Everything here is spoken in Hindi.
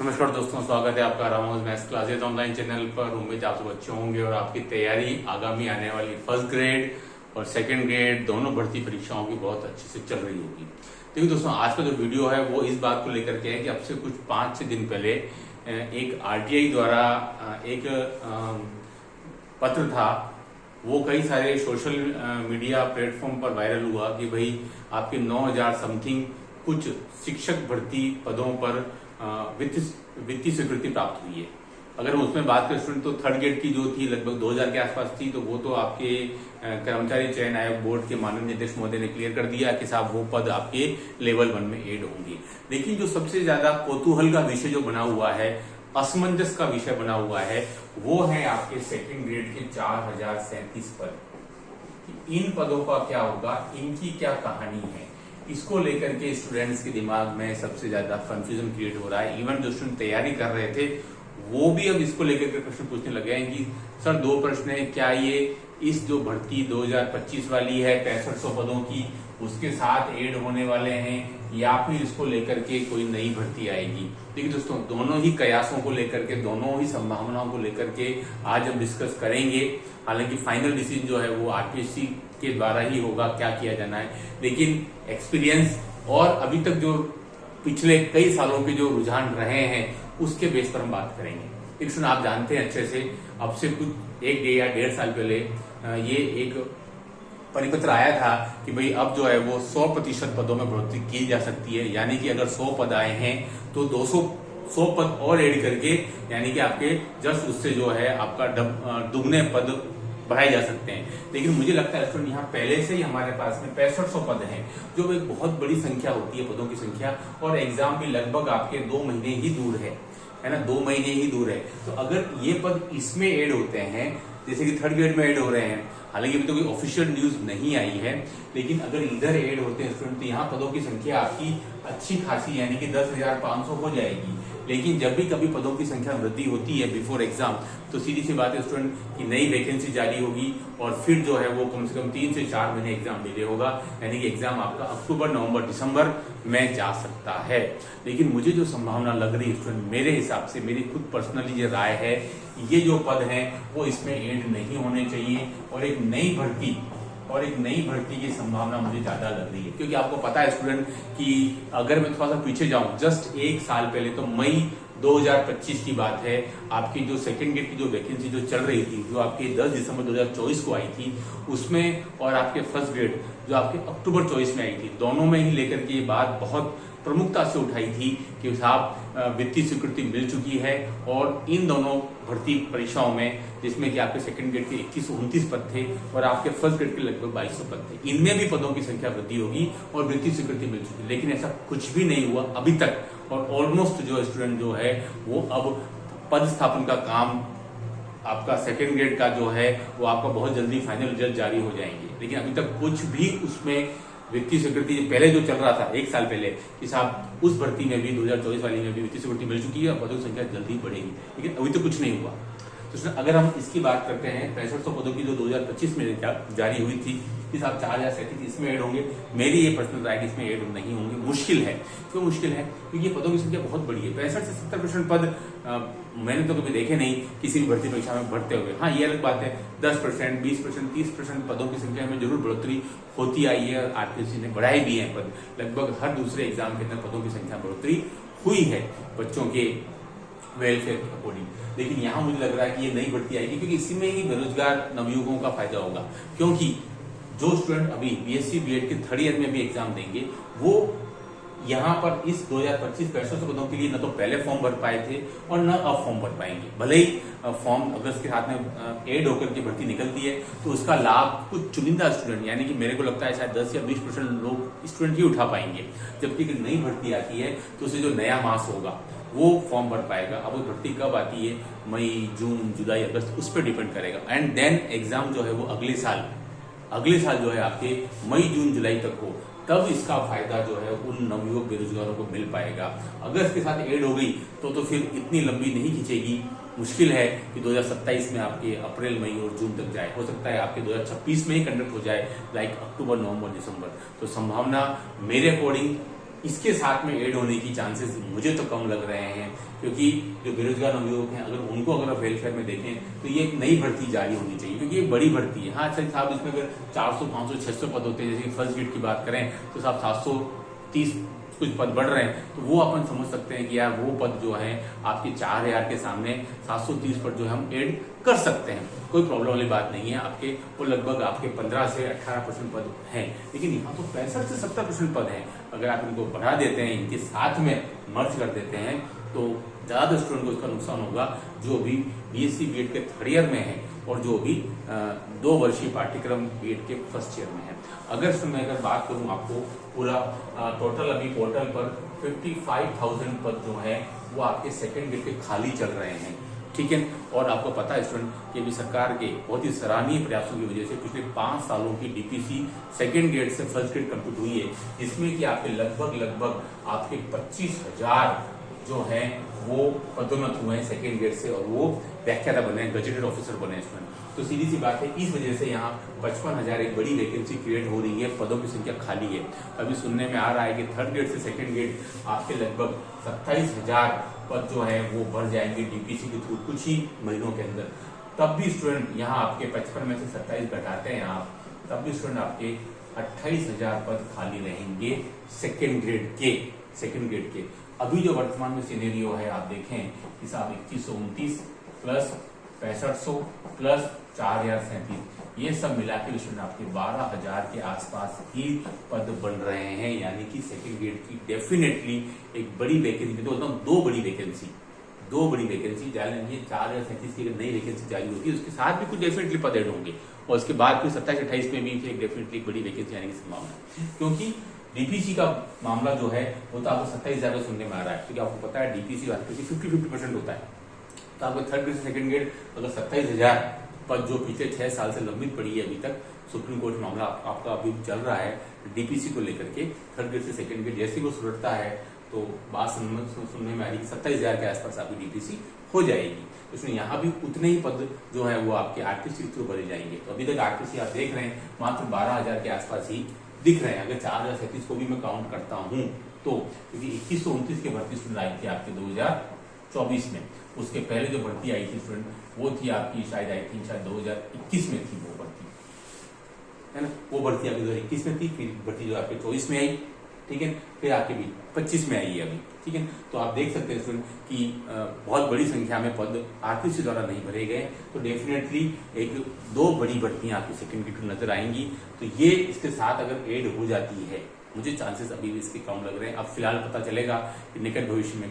नमस्कार दोस्तों, स्वागत है आपका Ramos maths classes online channel पर। उम्मीद आप सब अच्छे होंगे और आपकी तैयारी आगामी आने वाली फर्स्ट ग्रेड और सेकंड ग्रेड दोनों भर्ती परीक्षाओं की बहुत अच्छे से चल रही होगी। देखिए दोस्तों, आज का जो वीडियो है वो इस बात को लेकर के है कि अब से कुछ 5-6 दिन पहले एक आरटीआई द्वारा एक पत्र था, वो कई सारे सोशल मीडिया प्लेटफॉर्म पर वायरल हुआ कि भाई आपके 9,000 समथिंग कुछ शिक्षक भर्ती पदों पर वित्तीय स्वीकृति प्राप्त हुई है। अगर हम उसमें बात करें स्टूडेंट, तो थर्ड ग्रेड की जो थी लगभग 2,000 के आसपास थी, तो वो तो आपके कर्मचारी चयन आयोग बोर्ड के माननीय अध्यक्ष महोदय ने क्लियर कर दिया कि साहब वो पद आपके लेवल 1 में ऐड होंगे। लेकिन जो सबसे ज्यादा कौतूहल का विषय जो बना हुआ है, असमंजस का विषय बना हुआ है, वो है आपके सेकेंड ग्रेड के 4,037 पद। इन पदों का क्या होगा, इनकी क्या कहानी है, इसको लेकर के स्टूडेंट्स के दिमाग में सबसे ज्यादा कंफ्यूजन क्रिएट हो रहा है। इवन जो स्टूडेंट तैयारी कर रहे थे वो भी अब इसको लेकर के प्रश्न पूछने लगे हैं कि सर 2 प्रश्न है, क्या ये इस जो भर्ती 2025 वाली है 6500 पदों की, उसके साथ ऐड होने वाले हैं या फिर इसको लेकर के कोई नई भर्ती आएगी। देखिए दोस्तों, दोनों ही कयासों को लेकर के, दोनों ही संभावनाओं को लेकर के आज हम डिस्कस करेंगे। हालांकि फाइनल डिसीजन जो है वो आरपीएससी के द्वारा ही होगा क्या किया जाना है, लेकिन एक्सपीरियंस और अभी तक जो पिछले कई सालों के जो रुझान रहे हैं उसके बेस पर हम बात करेंगे। एक आप जानते हैं अच्छे से, अब से कुछ 1 या 1.5 साल पहले ये एक परिपत्र आया था कि भाई अब जो है वो 100% पदों में बढ़ोतरी की जा सकती है। यानी कि अगर 100 पद आए हैं तो 100 पद और ऐड करके, यानी कि आपके जस्ट उससे जो है आपका दुगने पद बढ़ाए जा सकते हैं। लेकिन मुझे लगता है स्टूडेंट, यहाँ पहले से ही हमारे पास में 6500 पद हैं, जो एक बहुत बड़ी संख्या होती है पदों की संख्या, और एग्जाम भी लगभग आपके 2 महीने ही दूर है ना, 2 महीने ही दूर है। तो अगर ये पद इसमें ऐड होते हैं, जैसे कि थर्ड ग्रेड में ऐड हो रहे हैं, हालांकि अभी तो कोई ऑफिशियल न्यूज नहीं आई है, लेकिन अगर इधर ऐड होते हैं स्टूडेंट तो यहाँ पदों की संख्या आपकी अच्छी खासी, यानी कि 10,500 हो जाएगी। लेकिन जब भी कभी पदों की संख्या में वृद्धि होती है बिफोर एग्जाम, तो सीधी सी बात है स्टूडेंट की नई वैकेंसी जारी होगी और फिर जो है वो कम से कम 3 से 4 महीने एग्जाम डिले होगा। यानी कि एग्जाम आपका अक्टूबर, नवंबर, दिसंबर में जा सकता है। लेकिन मुझे जो संभावना लग रही है स्टूडेंट, मेरे हिसाब से, मेरी खुद पर्सनली जो राय है, ये जो पद हैं वो इसमें ऐड नहीं होने चाहिए और एक नई भर्ती की संभावना मुझे ज्यादा लग रही है। क्योंकि आपको पता है स्टूडेंट कि अगर मैं थोड़ा सा पीछे जाऊं, जस्ट 1 साल पहले, तो मई 2025 की बात है, आपकी जो सेकेंड ग्रेड की जो वैकेंसी जो चल रही थी, जो आपके 10 दिसंबर 2024 को आई थी उसमें, और आपके फर्स्ट ग्रेड जो आपके अक्टूबर 24 में आई थी, दोनों में ही लेकर के ये बात बहुत प्रमुखता से उठाई थी कि साहब वित्तीय स्वीकृति मिल चुकी है। और इन दोनों भर्ती परीक्षाओं में, जिसमें कि आपके सेकंड ग्रेड के 2129 पद थे और आपके फर्स्ट ग्रेड के लगभग 2200 पद थे, इनमें भी पदों की संख्या वृद्धि होगी और वित्तीय स्वीकृति मिल चुकी। लेकिन ऐसा कुछ भी नहीं हुआ अभी तक, और ऑलमोस्ट जो स्टूडेंट जो है वो अब पद स्थापन का काम, आपका सेकेंड ग्रेड का जो है वो आपका बहुत जल्दी फाइनल रिजल्ट जारी हो जाएंगे। लेकिन अभी तक कुछ भी उसमें वित्तीय स्वीकृति पहले जो चल रहा था 1 साल पहले कि साहब उस भर्ती में भी 2024 वाली में भी वित्तीय स्वीकृति मिल चुकी है और पदों की संख्या जल्दी बढ़ेगी, लेकिन अभी तो कुछ नहीं हुआ। तो अगर हम इसकी बात करते हैं, 6500 पदों की जो 2025 में जारी हुई थी कि साहब 4,037 इसमें ऐड होंगे, मेरी ये पर्सनल राय इसमें ऐड नहीं होंगे। मुश्किल है। क्यों मुश्किल है? क्योंकि ये पदों की संख्या बहुत बड़ी है। 65 से 70% पद मैंने तो कभी देखे नहीं किसी भी भर्ती परीक्षा में बढ़ते हुए। हाँ, ये अलग बात है, 10%, 20%, 30% पदों की संख्या में जरूर बढ़ोतरी होती आई है और आरपीएससी ने बढ़ाए भी हैं पद। लगभग हर दूसरे एग्जाम के अंदर पदों की संख्या बढ़ोतरी हुई है बच्चों के वेलफेयर के अकॉर्डिंग। लेकिन यहाँ मुझे लग रहा है कि ये नई भर्ती आएगी क्योंकि इसी में ही बेरोजगार नवयुवकों का फायदा होगा। क्योंकि जो स्टूडेंट अभी बीएससी बीएड के 3rd ईयर में भी एग्जाम देंगे, वो यहाँ पर इस 2025 6500 पदों के लिए न तो पहले फॉर्म भर पाए थे और न अब फॉर्म भर पाएंगे। भले ही फॉर्म अगस्त के हाथ में ऐड होकर के भर्ती निकलती है तो उसका लाभ कुछ चुनिंदा स्टूडेंट, यानी कि मेरे को लगता है शायद 10 या 20% लोग स्टूडेंट ही उठा पाएंगे। जबकि नई भर्ती आती है तो उसे जो नया मास होगा वो फॉर्म भर पाएगा। अब वो भर्ती कब आती है, मई, जून, जुलाई, अगस्त, उस पर डिपेंड करेगा। एंड देन एग्जाम जो है वो अगले साल जो है आपके मई, जून, जुलाई तक हो, तब इसका फायदा जो है उन नवयुवक बेरोजगारों को मिल पाएगा। अगर इसके साथ ऐड हो गई तो फिर इतनी लंबी नहीं खींचेगी। मुश्किल है कि 2027 में आपके अप्रैल, मई और जून तक जाए। हो सकता है आपके 2026 में ही कंडक्ट हो जाए, लाइक अक्टूबर, नवंबर, दिसंबर। तो संभावना मेरे अकॉर्डिंग इसके साथ में ऐड होने की चांसेस मुझे तो कम लग रहे हैं, क्योंकि जो बेरोजगार नवयुवक हैं अगर उनको अगर वेलफेयर में देखें तो ये एक नई भर्ती जारी होनी चाहिए, क्योंकि ये बड़ी भर्ती है। हाँ सही साहब, इसमें अगर 400, 500, 600 पद होते हैं, जैसे फर्स्ट ग्रेड की बात करें तो साहब 730 कुछ पद बढ़ रहे हैं, तो वो अपन समझ सकते हैं कि यार वो पद जो है आपके 4000 के सामने 730 पद जो है हम ऐड कर सकते हैं, कोई प्रॉब्लम वाली बात नहीं है। आपके वो लगभग आपके 15 से 18% पद हैं, लेकिन यहाँ तो 65 से 70% पद हैं। अगर आप इनको बढ़ा देते हैं, इनके साथ में मर्ज कर देते हैं, तो ज्यादा स्टूडेंट को इसका नुकसान होगा जो भी बीएससी बीएड के थर्ड ईयर में है और जो भी 2 वर्षीय पाठ्यक्रम बीएड के फर्स्ट ईयर में है। अगर मैं बात करूं आपको पूरा टोटल अभी पोर्टल पर 55,000 पद जो है वो आपके सेकेंड ग्रेड के खाली चल रहे हैं, ठीक है। और आपको पता है स्टूडेंट कि अभी सरकार के बहुत ही सराहनीय प्रयासों की वजह से पिछले 5 सालों की डीपीसी सेकेंड ग्रेड से फर्स्ट ग्रेड कंप्लीट हुई है, जिसमें कि आपके लगभग आपके 25,000 जो है वो पदोन्नत हुए हैं सेकेंड ग्रेड से, और वो व्याख्याता बने हैं, गजेटेड ऑफिसर बने हैं स्टूडेंट। तो सीधी सी बात है, इस वजह से यहाँ 55,000 एक बड़ी वैकेंसी क्रिएट हो रही है, पदों की संख्या खाली है। अभी सुनने में आ रहा है कि थर्ड ग्रेड से सेकेंड ग्रेड आपके लगभग 27,000 पद जो है वो भर जाएंगे डीपीसी के थ्रू कुछ ही महीनों के अंदर। तब भी स्टूडेंट यहाँ आपके 55 में से 27 घटाते हैं आप, तब भी स्टूडेंट आपके 28,000 पद खाली रहेंगे सेकेंड ग्रेड के। अभी जो वर्तमान में सिनेरियो है आप देखें कि साहब 2129 प्लस 6500 प्लस 4037 ये सब मिला के स्टूडेंट आपके 12,000 के आसपास ही पद बन रहे हैं, यानी कि सेकेंड ग्रेड की डेफिनेटली एक बड़ी वैकेंसी, मैं तो बोलता हूँ दो बड़ी वैकेंसी जाएंगी। 4037 की अगर नई वैकेंसी जारी होगी उसके साथ भी कुछ डेफिनेटली पद ऐड होंगे, और उसके बाद फिर 27-28 में भी फिर डेफिनेटली एक बड़ी वैकेंसी आने की संभावना है, क्योंकि डीपीसी का मामला जो है वो तो आपको 27,000 सुनने में आ रहा है, क्योंकि आपको पता है डीपीसी 50-50% होता है। तो आपको थर्ड ग्रेड से सेकंड ग्रेड अगर 27,000 पद जो पिछले 6 साल से लंबित पड़ी है, अभी तक सुप्रीम कोर्ट मामला आपका अभी चल रहा है डीपीसी को लेकर के, थर्ड ग्रेड से सेकंड ग्रेड जैसे वो सुलटता है तो बात सुनने में आ रही है 27,000 के आसपास आपकी डीपीसी हो जाएगी। तो इसमें यहाँ भी उतने ही पद जो है वो आपके आरटीसी के थ्रू भरे जाएंगे। तो अभी तक आरटीसी आप देख रहे हैं मात्र 12,000 के आसपास ही दिख रहे हैं। अगर 4037 को भी मैं काउंट करता हूं तो, क्योंकि 2129 की भर्ती स्टूडेंट आई थी आपके 2024 में, उसके पहले जो भर्ती आई थी स्टूडेंट वो थी आपकी शायद 2021 में थी वो भर्ती, है ना। वो भर्ती आपकी 2021 में थी, फिर भर्ती जो आपके 24 में आई, ठीक है, फिर आपके भी 25 में आई है अभी, ठीक है। तो आप देख सकते हैं स्टूडेंट कि बहुत बड़ी संख्या में पद आरटीसी द्वारा नहीं भरे गए, तो डेफिनेटली 1-2 बड़ी भर्तियां आपकी सेकंड ग्रेड नजर आएंगी। तो ये इसके साथ अगर ऐड हो जाती है, मुझे चांसेस अभी भी इसके कम लग रहे हैं। अब फिलहाल पता चलेगा कि निकट भविष्य में